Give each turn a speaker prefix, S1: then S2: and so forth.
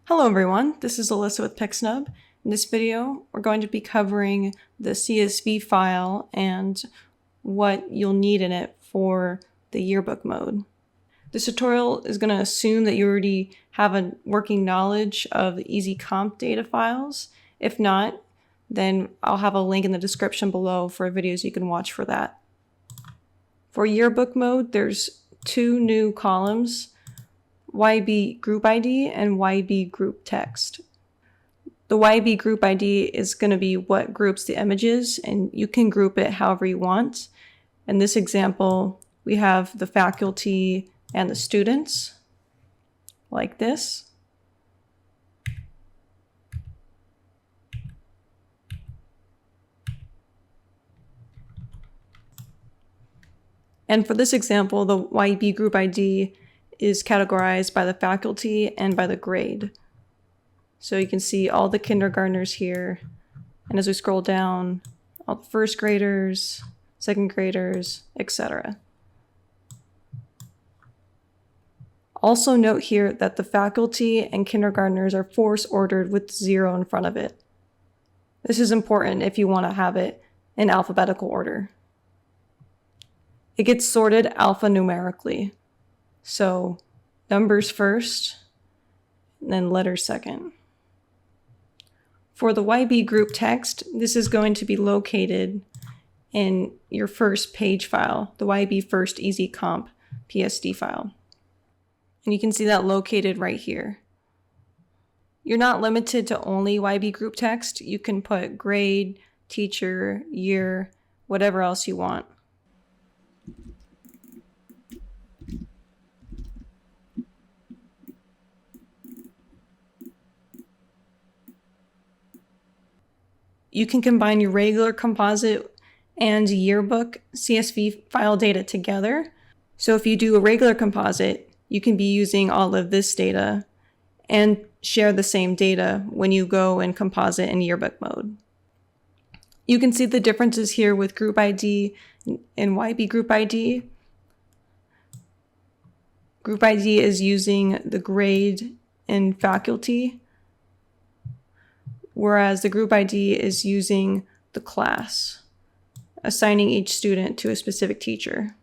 S1: Hello everyone, this is Alyssa with Pixnub. In this video, we're going to be covering the CSV file and what you'll need in it for the yearbook mode. This tutorial is going to assume that you already have a working knowledge of the Easy Comp data files. If not, then I'll have a link in the description below for videos you can watch for that. For yearbook mode, there's two new columns, YB group ID and YB group text. The YB group ID is going to be what groups the images, and you can group it however you want. In this example, we have the faculty and the students, like this. And for this example, the YB group ID is categorized by the faculty and by the grade. So you can see all the kindergartners here. And as we scroll down, all the first graders, second graders, etc. Also note here that the faculty and kindergartners are force ordered with 0 in front of it. This is important if you want to have it in alphabetical order. It gets sorted alphanumerically. So numbers first, and then letters second. For the YB group text, this is going to be located in your first page file, the YB first Easy Comp PSD file. And you can see that located right here. You're not limited to only YB group text. You can put grade, teacher, year, whatever else you want. You can combine your regular composite and yearbook CSV file data together. So if you do a regular composite, you can be using all of this data and share the same data when you go in composite and yearbook mode. You can see the differences here with group ID and YB group ID. Group ID is using the grade and faculty, whereas the group ID is using the class, assigning each student to a specific teacher.